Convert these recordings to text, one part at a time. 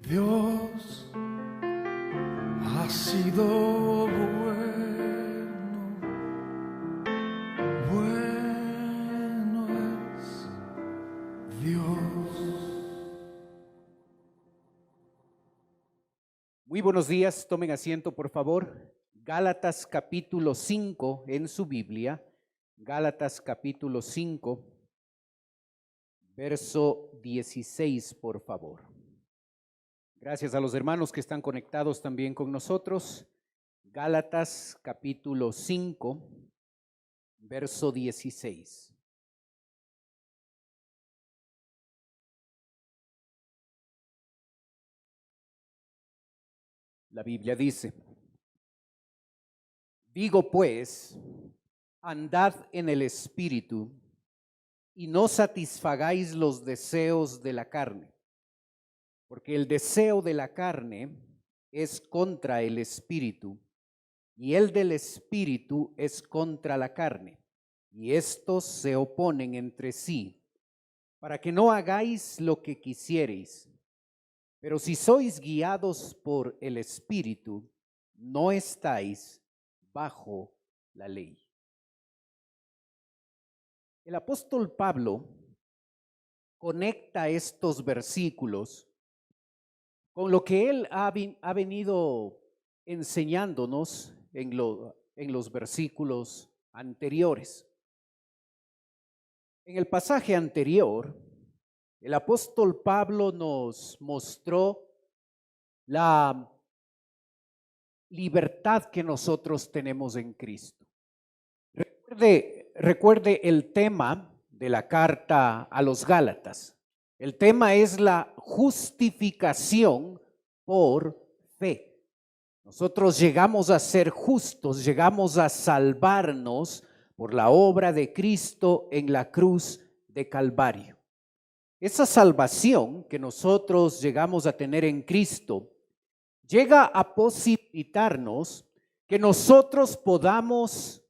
Dios ha sido bueno, bueno es Dios. Muy buenos días, tomen asiento por favor. Gálatas capítulo 5 en su Biblia, Gálatas capítulo 5, verso 16 por favor. Gracias a los hermanos que están conectados también con nosotros. Gálatas capítulo 5, verso 16. La Biblia dice: digo pues, andad en el Espíritu y no satisfagáis los deseos de la carne, porque el deseo de la carne es contra el Espíritu y el del Espíritu es contra la carne, y estos se oponen entre sí, para que no hagáis lo que quisiereis. Pero si sois guiados por el Espíritu, no estáis bajo la ley. El apóstol Pablo conecta estos versículos con lo que él ha venido enseñándonos en los versículos anteriores. En el pasaje anterior, el apóstol Pablo nos mostró la libertad que nosotros tenemos en Cristo. Recuerde el tema de la carta a los Gálatas. El tema es la justificación por fe. Nosotros llegamos a ser justos, llegamos a salvarnos por la obra de Cristo en la cruz de Calvario. Esa salvación que nosotros llegamos a tener en Cristo llega a posibilitarnos que nosotros podamos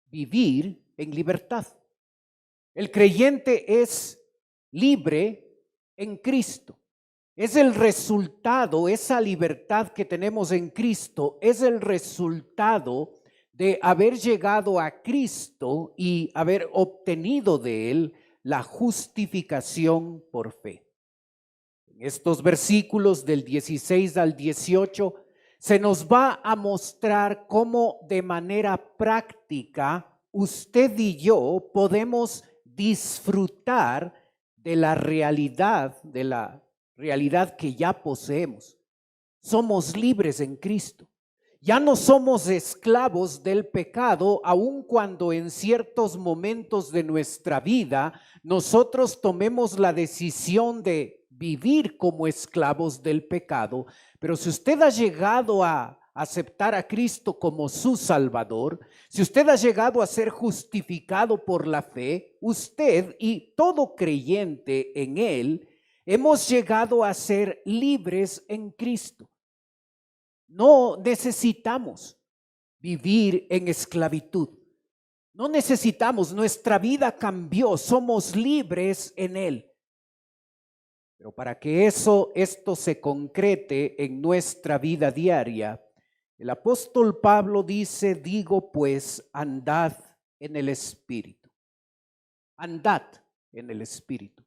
vivir en libertad. El creyente es libre en Cristo. Es el resultado, esa libertad que tenemos en Cristo, es el resultado de haber llegado a Cristo y haber obtenido de Él la justificación por fe. En estos versículos del 16 al 18 se nos va a mostrar cómo de manera práctica usted y yo podemos disfrutar de la realidad que ya poseemos. Somos libres en Cristo. Ya no somos esclavos del pecado, aun cuando en ciertos momentos de nuestra vida nosotros tomemos la decisión de vivir como esclavos del pecado. Pero si usted ha llegado a aceptar a Cristo como su Salvador, si usted ha llegado a ser justificado por la fe, usted y todo creyente en Él, hemos llegado a ser libres en Cristo. No necesitamos vivir en esclavitud. No necesitamos, nuestra vida cambió, somos libres en Él. Pero para que esto se concrete en nuestra vida diaria, el apóstol Pablo dice: digo pues, andad en el Espíritu. Andad en el Espíritu.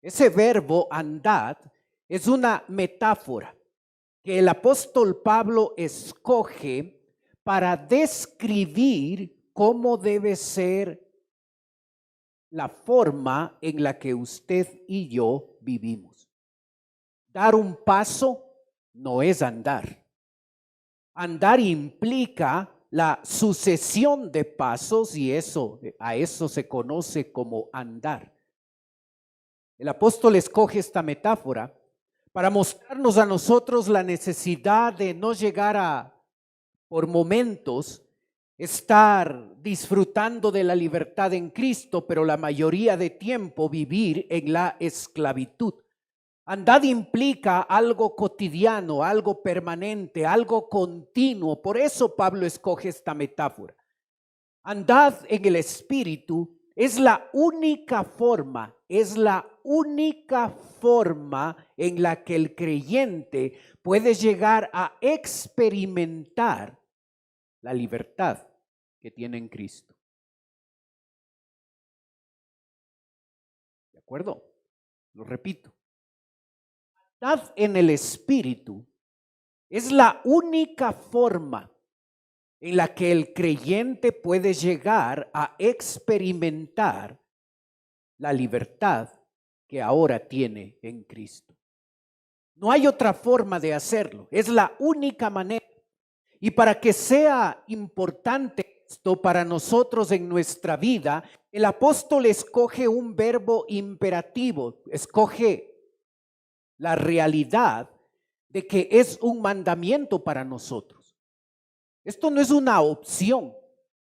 Ese verbo andad es una metáfora que el apóstol Pablo escoge para describir cómo debe ser la forma en la que usted y yo vivimos. Dar un paso no es andar. Andar implica la sucesión de pasos y a eso se conoce como andar. El apóstol escoge esta metáfora para mostrarnos a nosotros la necesidad de no llegar por momentos, estar disfrutando de la libertad en Cristo, pero la mayoría de tiempo vivir en la esclavitud. Andad implica algo cotidiano, algo permanente, algo continuo. Por eso Pablo escoge esta metáfora. Andad en el Espíritu es la única forma es la única forma en la que el creyente puede llegar a experimentar la libertad que tiene en Cristo. ¿De acuerdo? Lo repito. La libertad en el Espíritu es la única forma en la que el creyente puede llegar a experimentar la libertad que ahora tiene en Cristo. No hay otra forma de hacerlo, es la única manera. Y para que sea importante esto para nosotros en nuestra vida, el apóstol escoge un verbo imperativo, escoge la realidad de que es un mandamiento para nosotros. Esto no es una opción.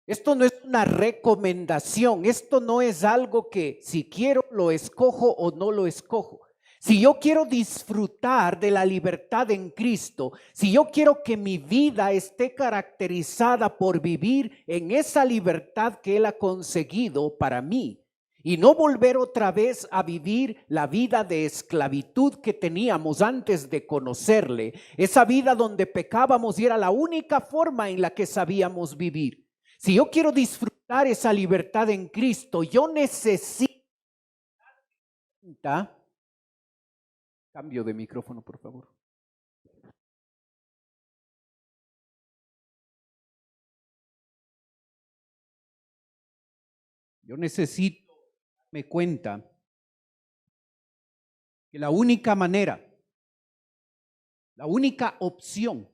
Esto no es una recomendación, esto no es algo que si quiero lo escojo o no lo escojo. Si yo quiero disfrutar de la libertad en Cristo, si yo quiero que mi vida esté caracterizada por vivir en esa libertad que Él ha conseguido para mí y no volver otra vez a vivir la vida de esclavitud que teníamos antes de conocerle, esa vida donde pecábamos y era la única forma en la que sabíamos vivir. Si yo quiero disfrutar esa libertad en Cristo, yo necesito... Cambio de micrófono, por favor. Yo necesito darme cuenta que la única manera, la única opción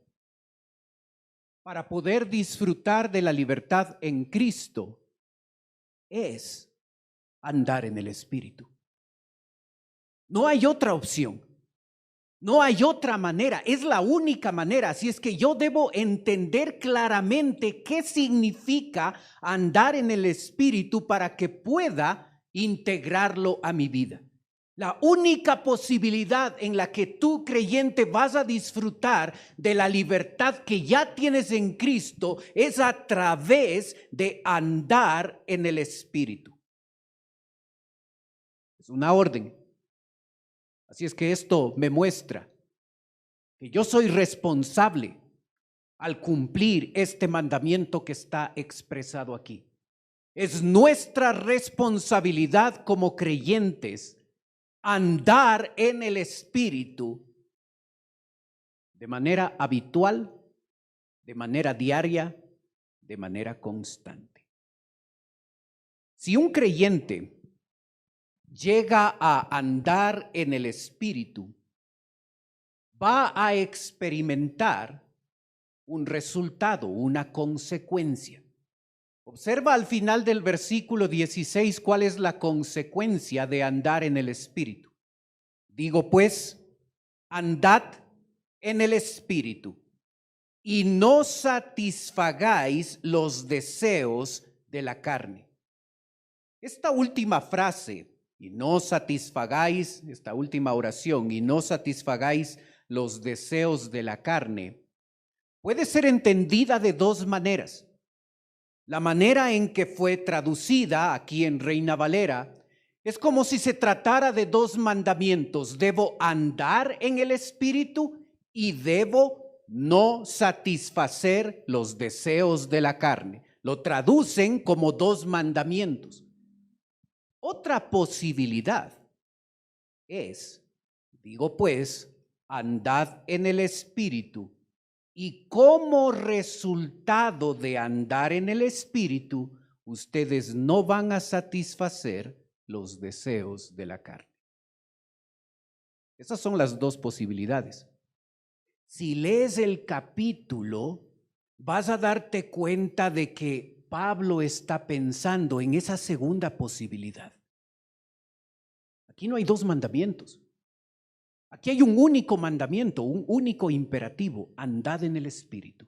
para poder disfrutar de la libertad en Cristo es andar en el Espíritu. No hay otra opción, no hay otra manera, es la única manera. Así es que yo debo entender claramente qué significa andar en el Espíritu para que pueda integrarlo a mi vida. La única posibilidad en la que tú, creyente, vas a disfrutar de la libertad que ya tienes en Cristo es a través de andar en el Espíritu. Es una orden. Así es que esto me muestra que yo soy responsable al cumplir este mandamiento que está expresado aquí. Es nuestra responsabilidad como creyentes andar en el Espíritu de manera habitual, de manera diaria, de manera constante. Si un creyente llega a andar en el Espíritu, va a experimentar un resultado, una consecuencia. Observa al final del versículo 16 cuál es la consecuencia de andar en el Espíritu. Digo pues, andad en el Espíritu y no satisfagáis los deseos de la carne. Esta última frase, y no satisfagáis, esta última oración, y no satisfagáis los deseos de la carne, puede ser entendida de dos maneras. La manera en que fue traducida aquí en Reina Valera es como si se tratara de dos mandamientos. Debo andar en el Espíritu y debo no satisfacer los deseos de la carne. Lo traducen como dos mandamientos. Otra posibilidad es, digo pues, andad en el Espíritu. Y como resultado de andar en el Espíritu, ustedes no van a satisfacer los deseos de la carne. Esas son las dos posibilidades. Si lees el capítulo, vas a darte cuenta de que Pablo está pensando en esa segunda posibilidad. Aquí no hay dos mandamientos. Aquí hay un único mandamiento, un único imperativo: andad en el Espíritu.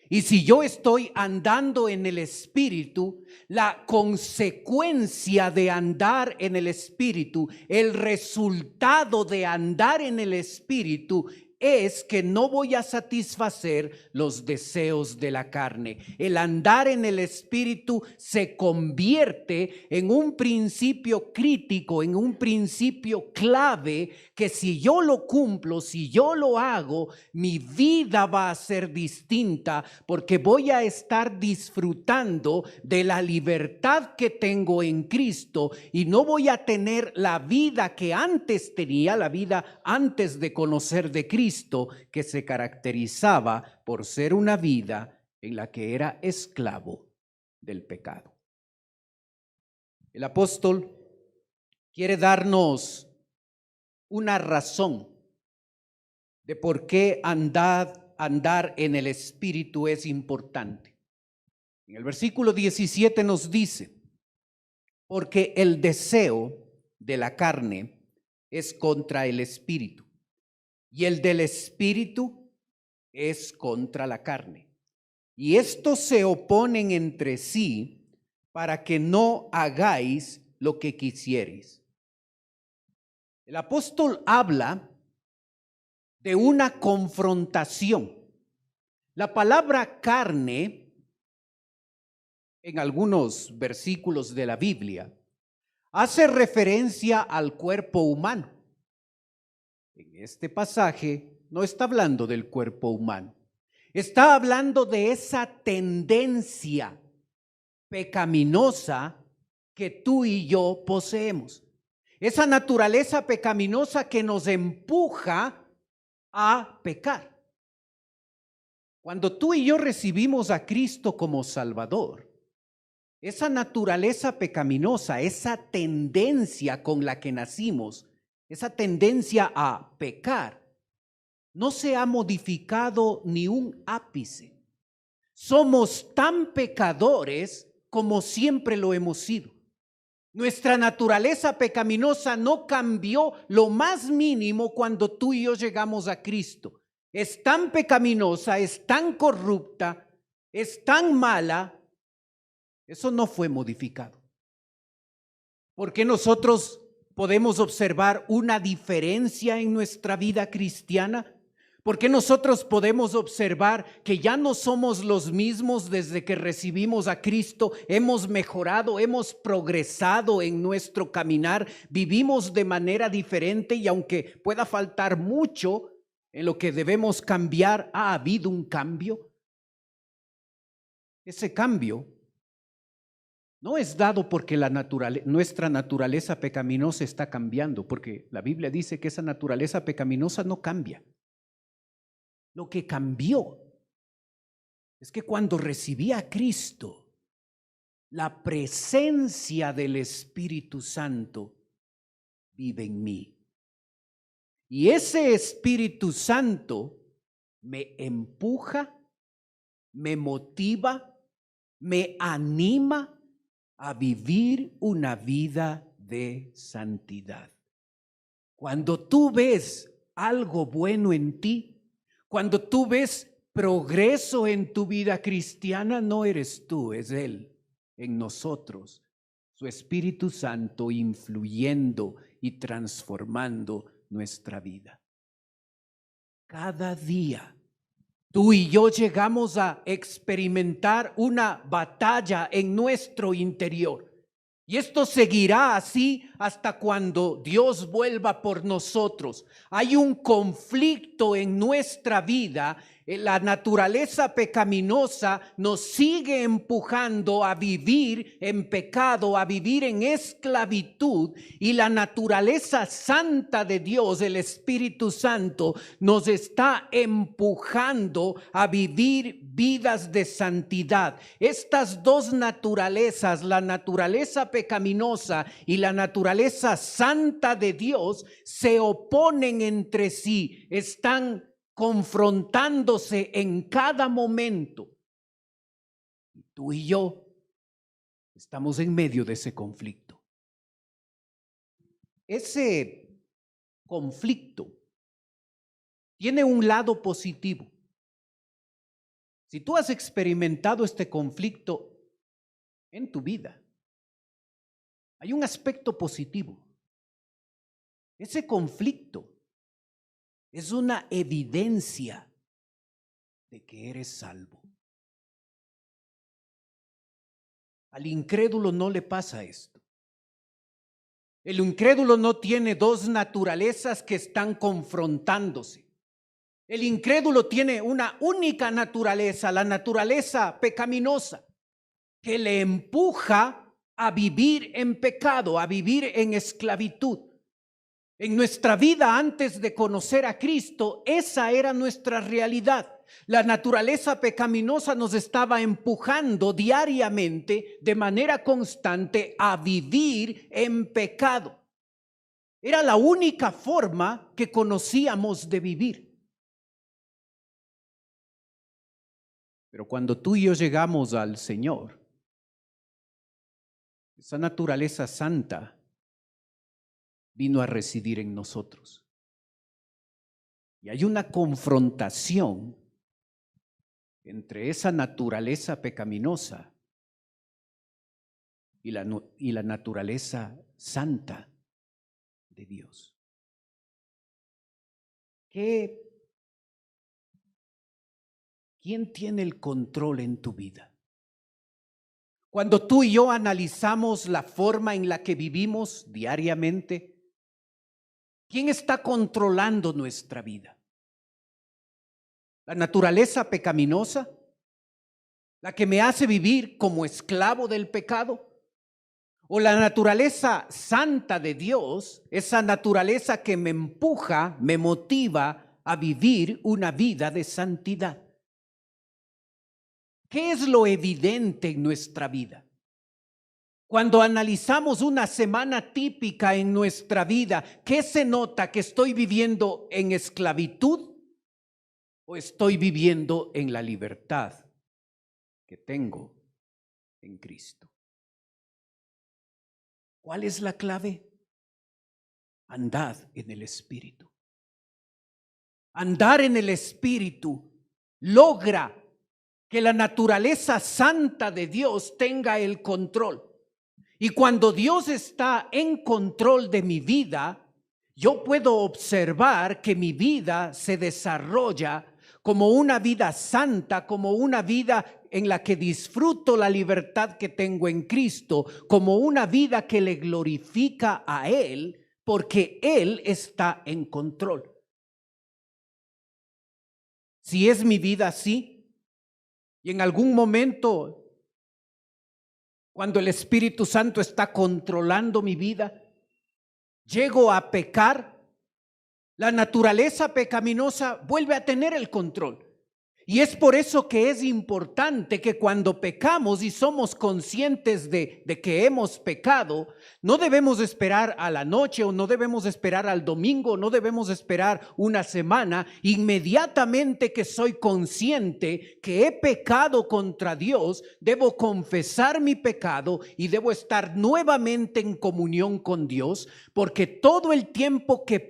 Y si yo estoy andando en el Espíritu, la consecuencia de andar en el Espíritu, el resultado de andar en el Espíritu es que no voy a satisfacer los deseos de la carne. El andar en el Espíritu se convierte en un principio crítico, en un principio clave, que si yo lo cumplo, si yo lo hago, mi vida va a ser distinta, porque voy a estar disfrutando de la libertad que tengo en Cristo y no voy a tener la vida que antes tenía, la vida antes de conocer de Cristo, que se caracterizaba por ser una vida en la que era esclavo del pecado. El apóstol quiere darnos una razón de por qué andar en el Espíritu es importante. En el versículo 17 nos dice: porque el deseo de la carne es contra el Espíritu, y el del Espíritu es contra la carne. Y estos se oponen entre sí para que no hagáis lo que quisierais. El apóstol habla de una confrontación. La palabra carne, en algunos versículos de la Biblia, hace referencia al cuerpo humano. En este pasaje no está hablando del cuerpo humano, está hablando de esa tendencia pecaminosa que tú y yo poseemos, esa naturaleza pecaminosa que nos empuja a pecar. Cuando tú y yo recibimos a Cristo como Salvador, esa naturaleza pecaminosa, esa tendencia con la que nacimos, esa tendencia a pecar, no se ha modificado ni un ápice. Somos tan pecadores como siempre lo hemos sido. Nuestra naturaleza pecaminosa no cambió lo más mínimo cuando tú y yo llegamos a Cristo. Es tan pecaminosa, es tan corrupta, es tan mala. Eso no fue modificado. Porque nosotros podemos observar una diferencia en nuestra vida cristiana. Porque nosotros podemos observar que ya no somos los mismos desde que recibimos a Cristo. Hemos mejorado, hemos progresado en nuestro caminar, vivimos de manera diferente, y aunque pueda faltar mucho en lo que debemos cambiar, ha habido un cambio. Ese cambio no es dado porque nuestra naturaleza pecaminosa está cambiando, porque la Biblia dice que esa naturaleza pecaminosa no cambia. Lo que cambió es que cuando recibí a Cristo, la presencia del Espíritu Santo vive en mí. Y ese Espíritu Santo me empuja, me motiva, me anima a vivir una vida de santidad. Cuando tú ves algo bueno en ti, cuando tú ves progreso en tu vida cristiana, no eres tú, es Él en nosotros, su Espíritu Santo influyendo y transformando nuestra vida. Cada día tú y yo llegamos a experimentar una batalla en nuestro interior. Y esto seguirá así hasta cuando Dios vuelva por nosotros. Hay un conflicto en nuestra vida. La naturaleza pecaminosa nos sigue empujando a vivir en pecado, a vivir en esclavitud. Y la naturaleza santa de Dios, el Espíritu Santo, nos está empujando a vivir vidas de santidad. Estas dos naturalezas, la naturaleza pecaminosa y la naturaleza santa de Dios, se oponen entre sí, están confrontándose en cada momento. Y tú y yo estamos en medio de ese conflicto. Ese conflicto tiene un lado positivo. Si tú has experimentado este conflicto en tu vida, hay un aspecto positivo. Ese conflicto es una evidencia de que eres salvo. Al incrédulo no le pasa esto. El incrédulo no tiene dos naturalezas que están confrontándose. El incrédulo tiene una única naturaleza, la naturaleza pecaminosa, que le empuja a vivir en pecado, a vivir en esclavitud. En nuestra vida antes de conocer a Cristo, esa era nuestra realidad. La naturaleza pecaminosa nos estaba empujando diariamente, de manera constante, a vivir en pecado. Era la única forma que conocíamos de vivir. Pero cuando tú y yo llegamos al Señor, esa naturaleza santa vino a residir en nosotros. Y hay una confrontación entre esa naturaleza pecaminosa y la naturaleza santa de Dios. ¿Quién tiene el control en tu vida? Cuando tú y yo analizamos la forma en la que vivimos diariamente, ¿quién está controlando nuestra vida? ¿La naturaleza pecaminosa? ¿La que me hace vivir como esclavo del pecado? ¿O la naturaleza santa de Dios, esa naturaleza que me empuja, me motiva a vivir una vida de santidad? ¿Qué es lo evidente en nuestra vida? Cuando analizamos una semana típica en nuestra vida, ¿qué se nota? ¿Que estoy viviendo en esclavitud o estoy viviendo en la libertad que tengo en Cristo? ¿Cuál es la clave? Andad en el Espíritu. Andar en el Espíritu logra que la naturaleza santa de Dios tenga el control. Y cuando Dios está en control de mi vida, yo puedo observar que mi vida se desarrolla como una vida santa, como una vida en la que disfruto la libertad que tengo en Cristo, como una vida que le glorifica a Él, porque Él está en control. Si es mi vida así, y en algún momento, cuando el Espíritu Santo está controlando mi vida, llego a pecar, la naturaleza pecaminosa vuelve a tener el control. Y es por eso que es importante que cuando pecamos y somos conscientes de que hemos pecado, no debemos esperar a la noche o no debemos esperar al domingo, no debemos esperar una semana. Inmediatamente que soy consciente que he pecado contra Dios, debo confesar mi pecado y debo estar nuevamente en comunión con Dios, porque todo el tiempo que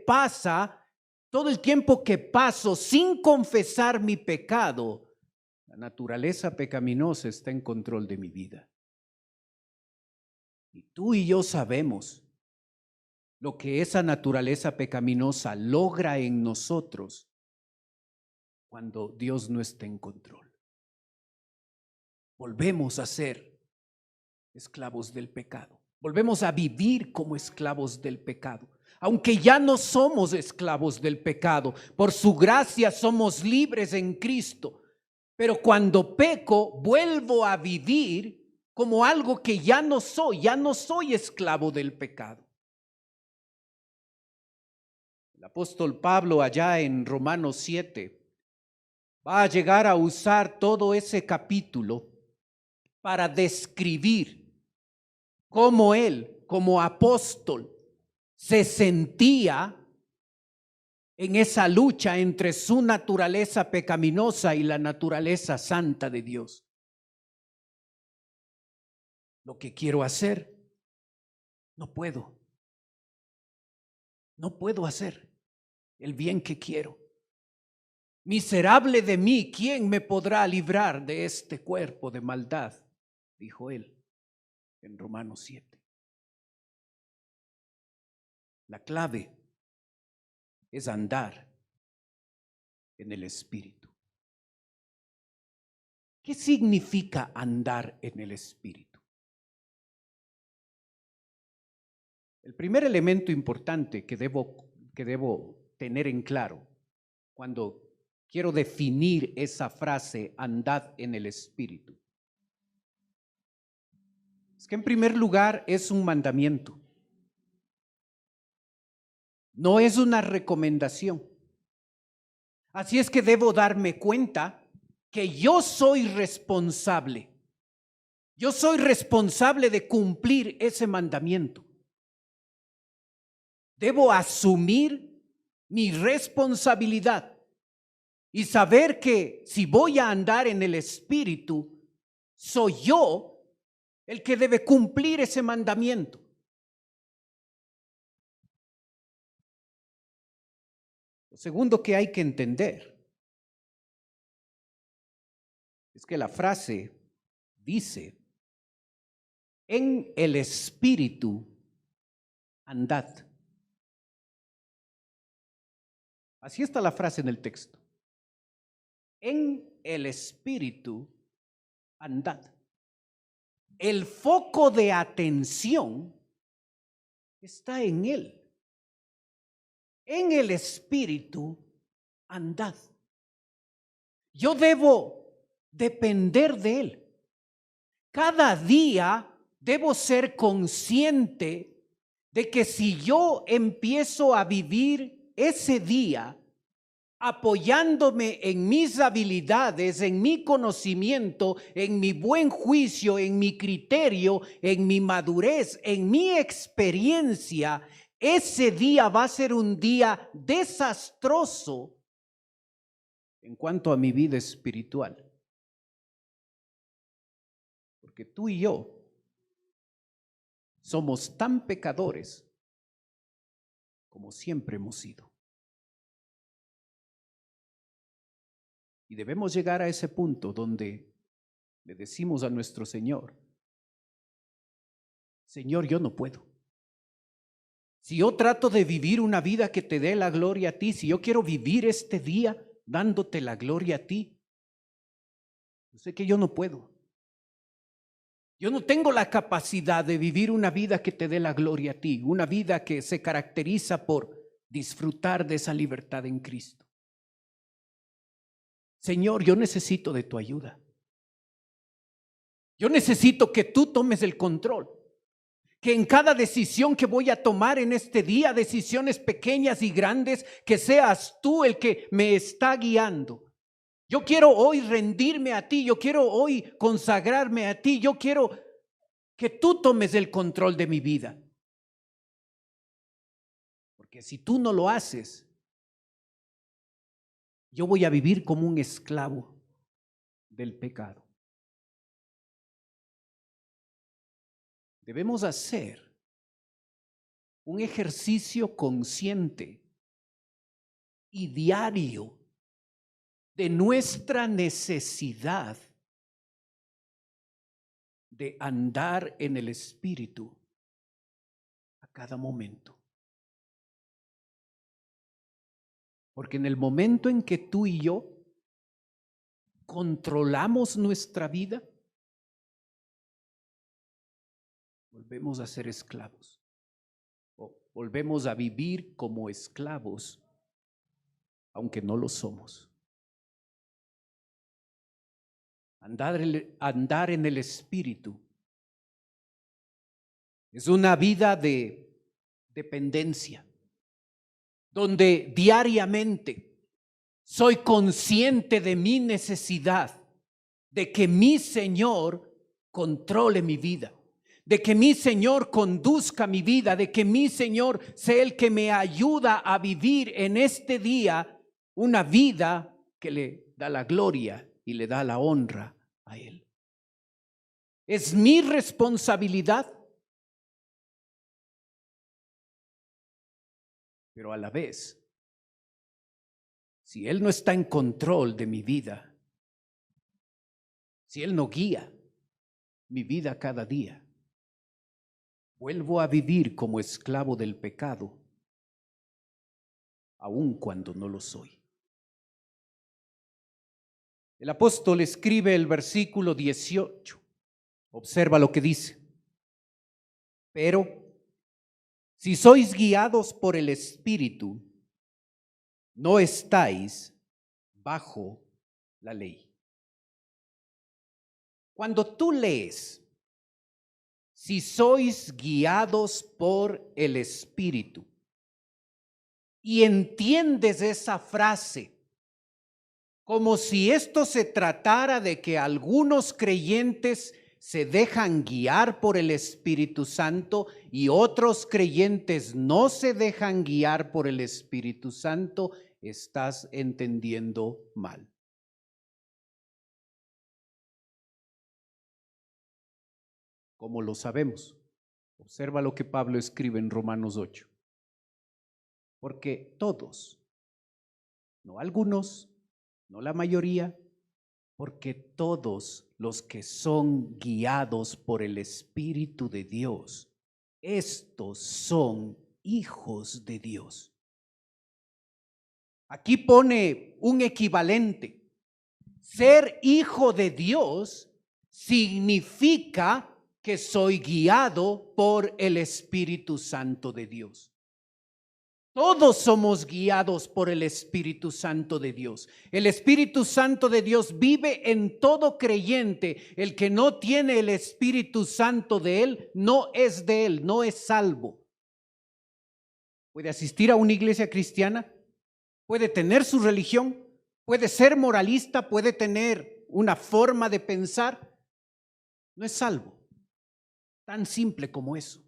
paso sin confesar mi pecado, la naturaleza pecaminosa está en control de mi vida. Y tú y yo sabemos lo que esa naturaleza pecaminosa logra en nosotros cuando Dios no está en control. Volvemos a ser esclavos del pecado. Volvemos a vivir como esclavos del pecado. Aunque ya no somos esclavos del pecado, por su gracia somos libres en Cristo. Pero cuando peco, vuelvo a vivir como algo que ya no soy esclavo del pecado. El apóstol Pablo allá en Romanos 7 va a llegar a usar todo ese capítulo para describir cómo él, como apóstol, se sentía en esa lucha entre su naturaleza pecaminosa y la naturaleza santa de Dios. Lo que quiero hacer, no puedo hacer el bien que quiero. Miserable de mí, ¿quién me podrá librar de este cuerpo de maldad? Dijo él en Romanos 7. La clave es andar en el Espíritu. ¿Qué significa andar en el Espíritu? El primer elemento importante que debo tener en claro cuando quiero definir esa frase, andad en el Espíritu, es que en primer lugar es un mandamiento. No es una recomendación. Así es que debo darme cuenta que yo soy responsable. Yo soy responsable de cumplir ese mandamiento. Debo asumir mi responsabilidad y saber que si voy a andar en el Espíritu, soy yo el que debe cumplir ese mandamiento. Lo segundo que hay que entender es que la frase dice, en el Espíritu andad. Así está la frase en el texto. En el Espíritu andad. El foco de atención está en Él. En el Espíritu andad. Yo debo depender de Él. Cada día debo ser consciente de que si yo empiezo a vivir ese día apoyándome en mis habilidades, en mi conocimiento, en mi buen juicio, en mi criterio, en mi madurez, en mi experiencia, ese día va a ser un día desastroso en cuanto a mi vida espiritual. Porque tú y yo somos tan pecadores como siempre hemos sido. Y debemos llegar a ese punto donde le decimos a nuestro Señor, Señor, yo no puedo. Si yo trato de vivir una vida que te dé la gloria a ti, si yo quiero vivir este día dándote la gloria a ti, yo sé que yo no puedo. Yo no tengo la capacidad de vivir una vida que te dé la gloria a ti, una vida que se caracteriza por disfrutar de esa libertad en Cristo. Señor, yo necesito de tu ayuda. Yo necesito que tú tomes el control. Que en cada decisión que voy a tomar en este día, decisiones pequeñas y grandes, que seas tú el que me está guiando. Yo quiero hoy rendirme a ti, yo quiero hoy consagrarme a ti, yo quiero que tú tomes el control de mi vida. Porque si tú no lo haces, yo voy a vivir como un esclavo del pecado. Debemos hacer un ejercicio consciente y diario de nuestra necesidad de andar en el Espíritu a cada momento. Porque en el momento en que tú y yo controlamos nuestra vida, volvemos a ser esclavos. O volvemos a vivir como esclavos, aunque no lo somos. Andar en el Espíritu es una vida de dependencia, donde diariamente soy consciente de mi necesidad, de que mi Señor controle mi vida, de que mi Señor conduzca mi vida, de que mi Señor sea el que me ayuda a vivir en este día una vida que le da la gloria y le da la honra a Él. Es mi responsabilidad, pero a la vez, si Él no está en control de mi vida, si Él no guía mi vida cada día, vuelvo a vivir como esclavo del pecado, aun cuando no lo soy. El apóstol escribe el versículo 18. Observa lo que dice. Pero si sois guiados por el Espíritu, no estáis bajo la ley. Cuando tú lees, si sois guiados por el Espíritu, y entiendes esa frase como si esto se tratara de que algunos creyentes se dejan guiar por el Espíritu Santo y otros creyentes no se dejan guiar por el Espíritu Santo, estás entendiendo mal. ¿Cómo lo sabemos? Observa lo que Pablo escribe en Romanos 8. Porque todos, no algunos, no la mayoría, porque todos los que son guiados por el Espíritu de Dios, estos son hijos de Dios. Aquí pone un equivalente. Ser hijo de Dios significa que soy guiado por el Espíritu Santo de Dios. Todos somos guiados por el Espíritu Santo de Dios. El Espíritu Santo de Dios vive en todo creyente. El que no tiene el Espíritu Santo de Él, no es de Él, no es salvo. Puede asistir a una iglesia cristiana, puede tener su religión, puede ser moralista, puede tener una forma de pensar, no es salvo. Tan simple como eso.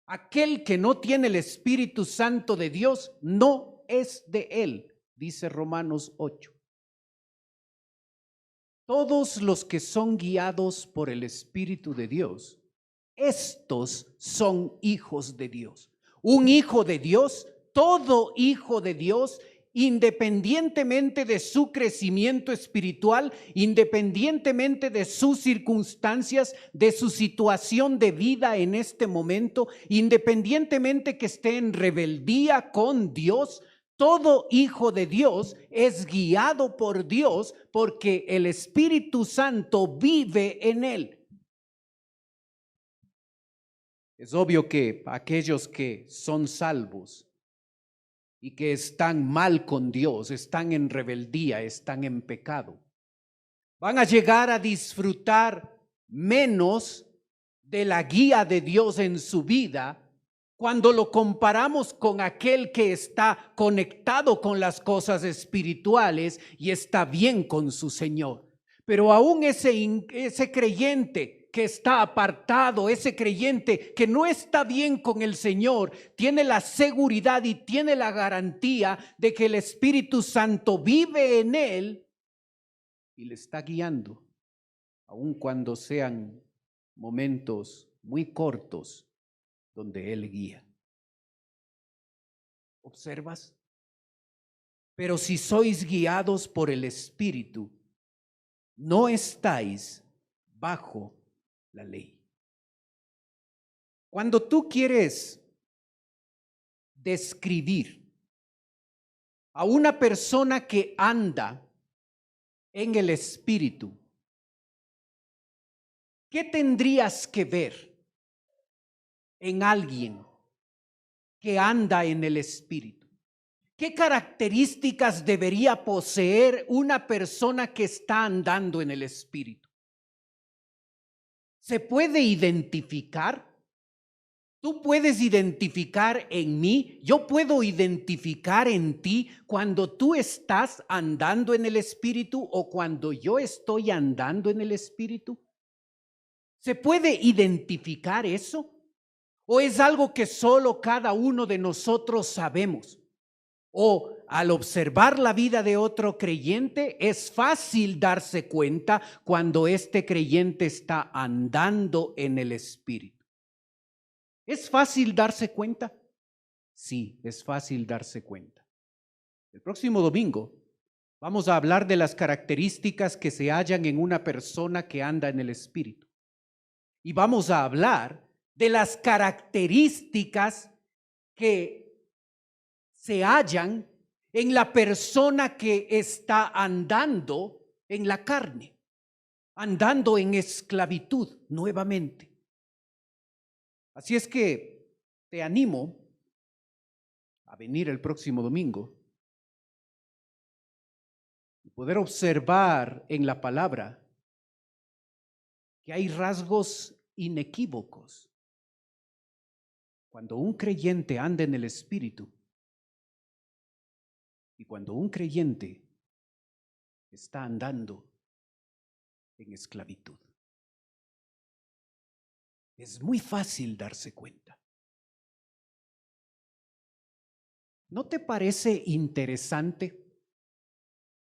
Aquel que no tiene el Espíritu Santo de Dios no es de Él, dice Romanos 8. Todos los que son guiados por el Espíritu de Dios, estos son hijos de Dios. Un hijo de Dios, todo hijo de Dios, independientemente de su crecimiento espiritual, independientemente de sus circunstancias, de su situación de vida en este momento, independientemente que esté en rebeldía con Dios, todo hijo de Dios es guiado por Dios porque el Espíritu Santo vive en él. Es obvio que aquellos que son salvos y que están mal con Dios, están en rebeldía, están en pecado, van a llegar a disfrutar menos de la guía de Dios en su vida cuando lo comparamos con aquel que está conectado con las cosas espirituales y está bien con su Señor. Pero aún ese creyente que está apartado, ese creyente que no está bien con el Señor, tiene la seguridad y tiene la garantía de que el Espíritu Santo vive en él y le está guiando, aun cuando sean momentos muy cortos donde él guía. ¿Observas? Pero si sois guiados por el Espíritu, no estáis bajo la ley. Cuando tú quieres describir a una persona que anda en el Espíritu, ¿qué tendrías que ver en alguien que anda en el Espíritu? ¿Qué características debería poseer una persona que está andando en el Espíritu? ¿Se puede identificar? Tú puedes identificar en mí, yo puedo identificar en ti cuando tú estás andando en el Espíritu o cuando yo estoy andando en el Espíritu. ¿Se puede identificar eso? ¿O es algo que solo cada uno de nosotros sabemos? O al observar la vida de otro creyente, es fácil darse cuenta cuando este creyente está andando en el Espíritu. ¿Es fácil darse cuenta? Sí, es fácil darse cuenta. El próximo domingo vamos a hablar de las características que se hallan en una persona que anda en el Espíritu. Y vamos a hablar de las características que se hallan en la persona que está andando en la carne, andando en esclavitud nuevamente. Así es que te animo a venir el próximo domingo y poder observar en la palabra que hay rasgos inequívocos. Cuando un creyente anda en el Espíritu y cuando un creyente está andando en esclavitud. Es muy fácil darse cuenta. ¿No te parece interesante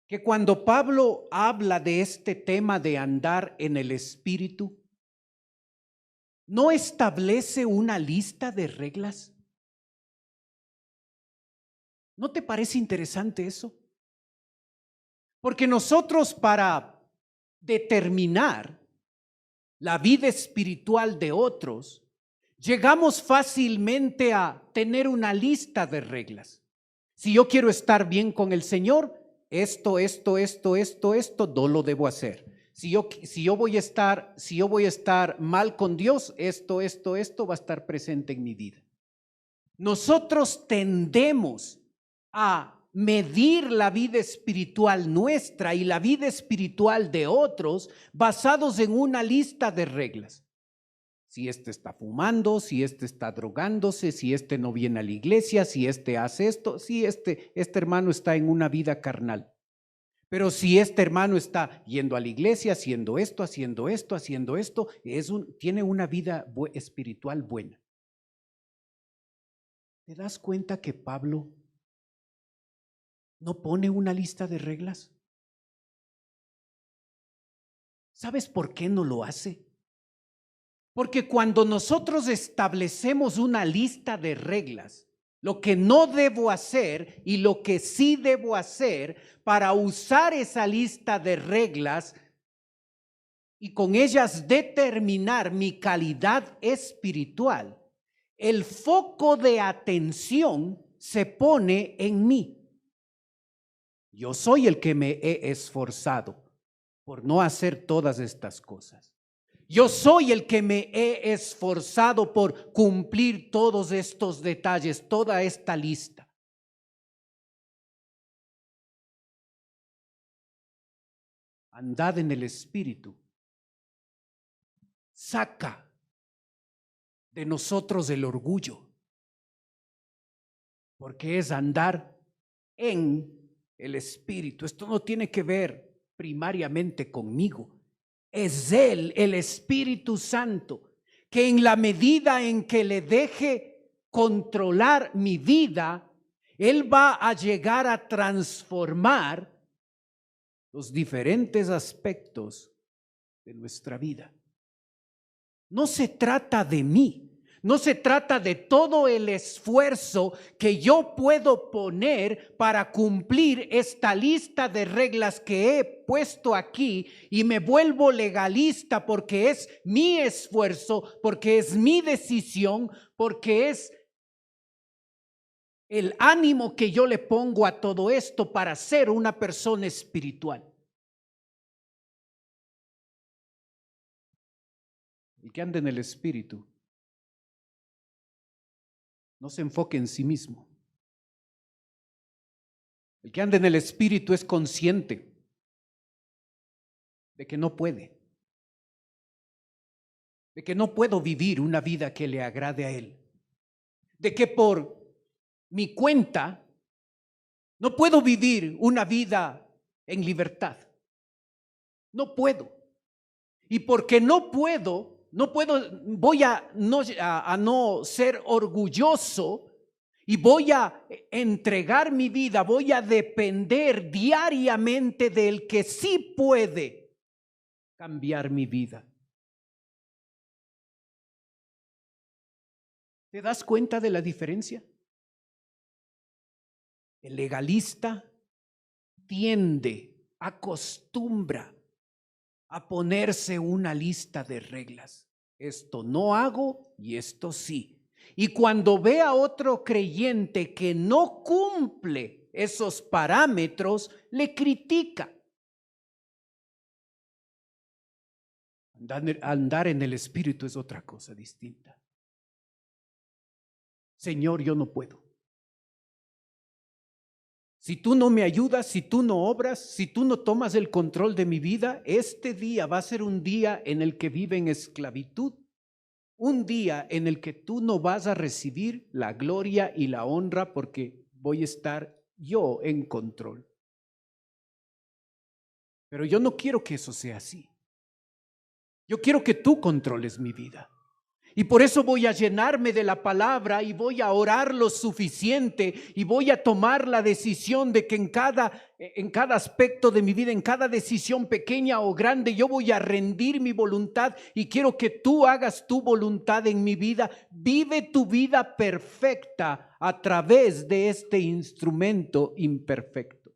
que cuando Pablo habla de este tema de andar en el Espíritu, no establece una lista de reglas? ¿No te parece interesante eso? Porque nosotros, para determinar la vida espiritual de otros, llegamos fácilmente a tener una lista de reglas. Si yo quiero estar bien con el Señor, esto, no lo debo hacer. Si yo voy a estar mal con Dios, esto va a estar presente en mi vida. Nosotros tendemos a medir la vida espiritual nuestra y la vida espiritual de otros basados en una lista de reglas. Si este está fumando, si este está drogándose, si este no viene a la iglesia, si este hace esto, si este hermano está en una vida carnal. Pero si este hermano está yendo a la iglesia, haciendo esto, tiene una vida espiritual buena. ¿Te das cuenta que Pablo no pone una lista de reglas? ¿Sabes por qué no lo hace? Porque cuando nosotros establecemos una lista de reglas, lo que no debo hacer y lo que sí debo hacer para usar esa lista de reglas y con ellas determinar mi calidad espiritual, el foco de atención se pone en mí. Yo soy el que me he esforzado por no hacer todas estas cosas. Yo soy el que me he esforzado por cumplir todos estos detalles, toda esta lista. Andad en el Espíritu. Saca de nosotros el orgullo, porque es andar en el Espíritu. Esto no tiene que ver primariamente conmigo. Es Él, el Espíritu Santo, que en la medida en que le deje controlar mi vida, Él va a llegar a transformar los diferentes aspectos de nuestra vida. No se trata de mí. No se trata de todo el esfuerzo que yo puedo poner para cumplir esta lista de reglas que he puesto aquí y me vuelvo legalista porque es mi esfuerzo, porque es mi decisión, porque es el ánimo que yo le pongo a todo esto para ser una persona espiritual. El que anda en el Espíritu no se enfoque en sí mismo. El que anda en el Espíritu es consciente de que no puede, de que no puedo vivir una vida que le agrade a Él, de que por mi cuenta no puedo vivir una vida en libertad. No puedo. Y porque no puedo, voy a no ser orgulloso y voy a entregar mi vida, voy a depender diariamente del que sí puede cambiar mi vida. ¿Te das cuenta de la diferencia? El legalista acostumbra a ponerse una lista de reglas. Esto no hago y esto sí. Y cuando ve a otro creyente que no cumple esos parámetros, le critica. Andar en el Espíritu es otra cosa distinta. Señor, yo no puedo. Si tú no me ayudas, si tú no obras, si tú no tomas el control de mi vida, este día va a ser un día en el que vive en esclavitud. Un día en el que tú no vas a recibir la gloria y la honra porque voy a estar yo en control. Pero yo no quiero que eso sea así. Yo quiero que tú controles mi vida. Y por eso voy a llenarme de la palabra y voy a orar lo suficiente y voy a tomar la decisión de que en cada aspecto de mi vida, en cada decisión pequeña o grande, yo voy a rendir mi voluntad y quiero que tú hagas tu voluntad en mi vida. Vive tu vida perfecta a través de este instrumento imperfecto.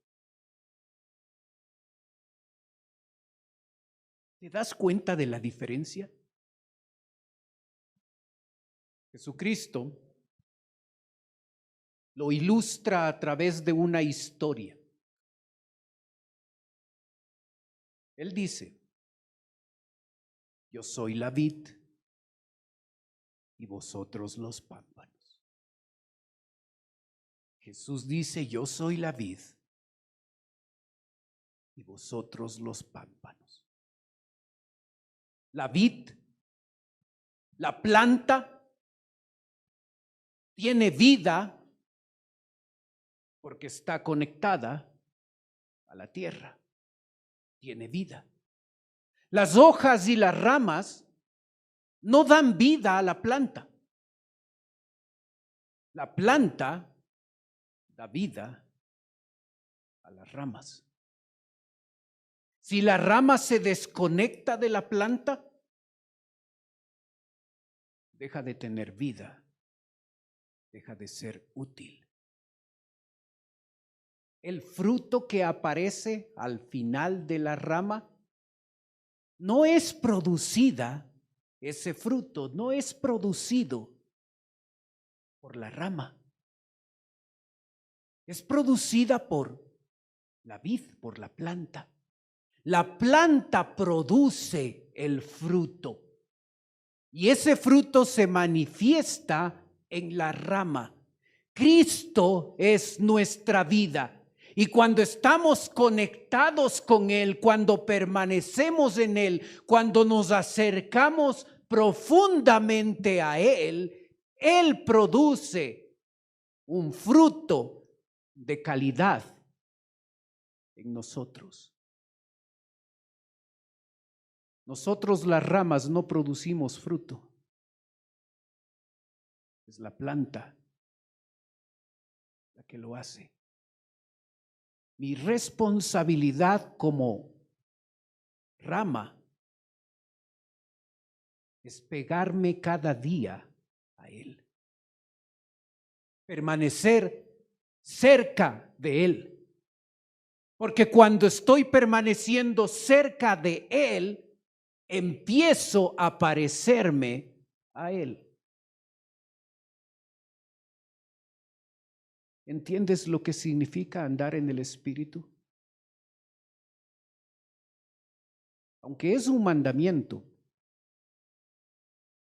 ¿Te das cuenta de la diferencia? Jesucristo lo ilustra a través de una historia. Él dice, yo soy la vid y vosotros los pámpanos. Jesús dice, yo soy la vid y vosotros los pámpanos. La vid, la planta, tiene vida porque está conectada a la tierra. Tiene vida. Las hojas y las ramas no dan vida a la planta. La planta da vida a las ramas. Si la rama se desconecta de la planta, deja de tener vida, deja de ser útil. El fruto que aparece al final de la rama no es producida, ese fruto no es producido por la rama. Es producida por la vid, por la planta. La planta produce el fruto y ese fruto se manifiesta en la rama. Cristo es nuestra vida. Y cuando estamos conectados con Él, cuando permanecemos en Él, cuando nos acercamos profundamente a Él, Él produce un fruto de calidad en nosotros. Nosotros las ramas no producimos fruto. Es la planta la que lo hace. Mi responsabilidad como rama es pegarme cada día a Él, permanecer cerca de Él, porque cuando estoy permaneciendo cerca de Él, empiezo a parecerme a Él. ¿Entiendes lo que significa andar en el Espíritu? Aunque es un mandamiento,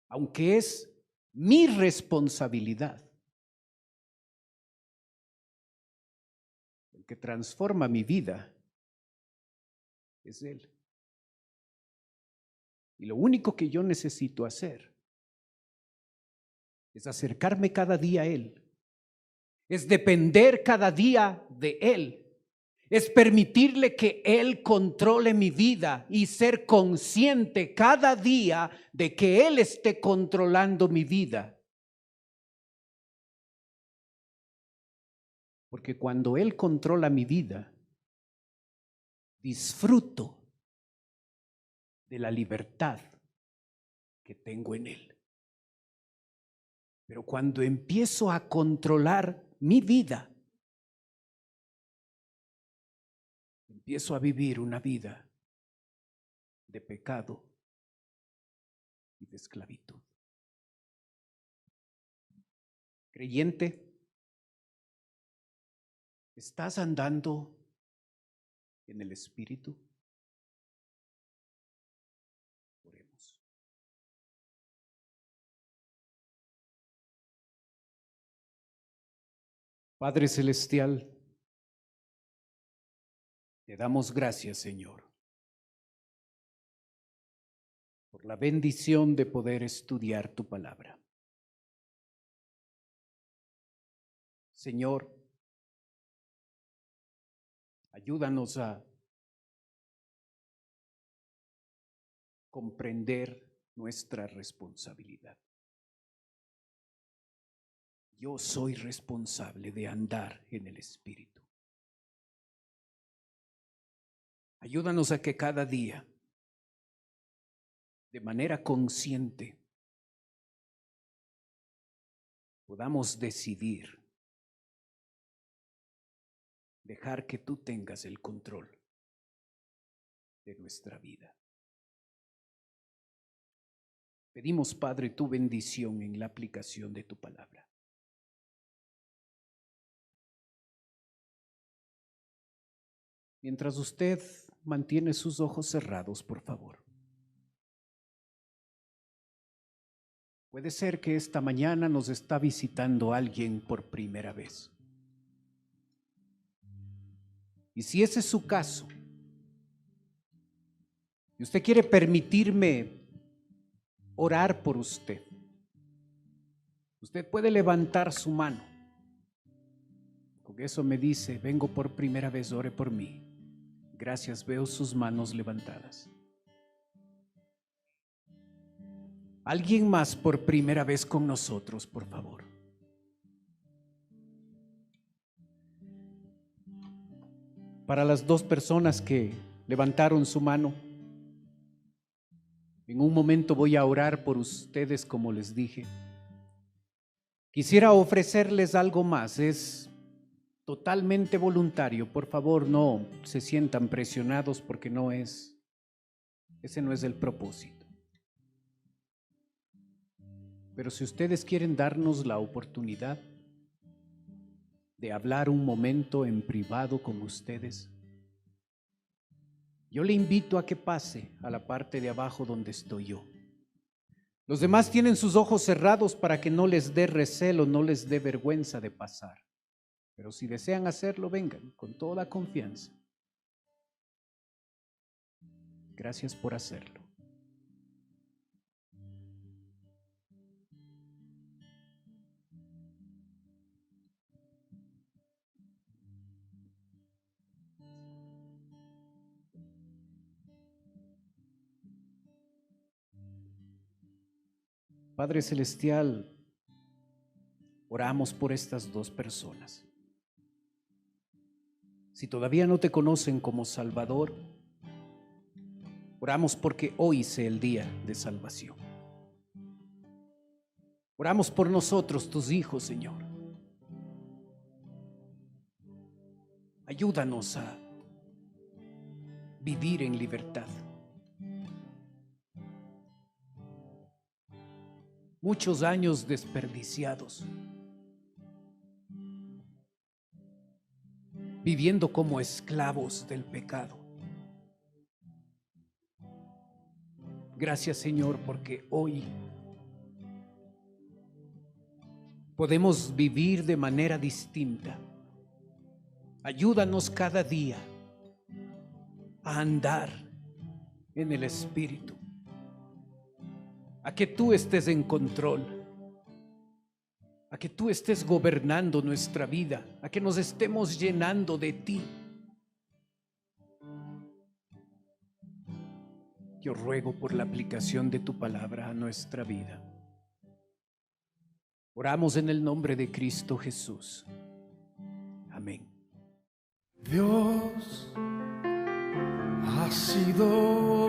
aunque es mi responsabilidad, el que transforma mi vida es Él. Y lo único que yo necesito hacer es acercarme cada día a Él, es depender cada día de Él, es permitirle que Él controle mi vida y ser consciente cada día de que Él esté controlando mi vida. Porque cuando Él controla mi vida, disfruto de la libertad que tengo en Él. Pero cuando empiezo a controlar mi vida, empiezo a vivir una vida de pecado y de esclavitud. Creyente, ¿estás andando en el Espíritu? Oremos. Padre Celestial, te damos gracias, Señor, por la bendición de poder estudiar tu palabra. Señor, ayúdanos a comprender nuestra responsabilidad. Yo soy responsable de andar en el Espíritu. Ayúdanos a que cada día, de manera consciente, podamos decidir dejar que tú tengas el control de nuestra vida. Pedimos, Padre, tu bendición en la aplicación de tu palabra. Mientras usted mantiene sus ojos cerrados, por favor. Puede ser que esta mañana nos está visitando alguien por primera vez. Y si ese es su caso, y usted quiere permitirme orar por usted, usted puede levantar su mano. Con eso me dice, vengo por primera vez, ore por mí. Gracias, veo sus manos levantadas. Alguien más por primera vez con nosotros, por favor. Para las dos personas que levantaron su mano, en un momento voy a orar por ustedes, como les dije. Quisiera ofrecerles algo más, es totalmente voluntario. Por favor, no se sientan presionados porque ese no es el propósito. Pero si ustedes quieren darnos la oportunidad de hablar un momento en privado con ustedes, yo le invito a que pase a la parte de abajo donde estoy yo. Los demás tienen sus ojos cerrados para que no les dé recelo, no les dé vergüenza de pasar. Pero si desean hacerlo, vengan con toda confianza. Gracias por hacerlo. Padre Celestial, oramos por estas dos personas. Si todavía no te conocen como Salvador, oramos porque hoy sea el día de salvación. Oramos por nosotros, tus hijos, Señor. Ayúdanos a vivir en libertad. Muchos años desperdiciados, viviendo como esclavos del pecado. Gracias, Señor, porque hoy podemos vivir de manera distinta. Ayúdanos cada día a andar en el Espíritu, a que tú estés en control, a que tú estés gobernando nuestra vida, a que nos estemos llenando de ti. Yo ruego por la aplicación de tu palabra a nuestra vida. Oramos en el nombre de Cristo Jesús. Amén. Dios ha sido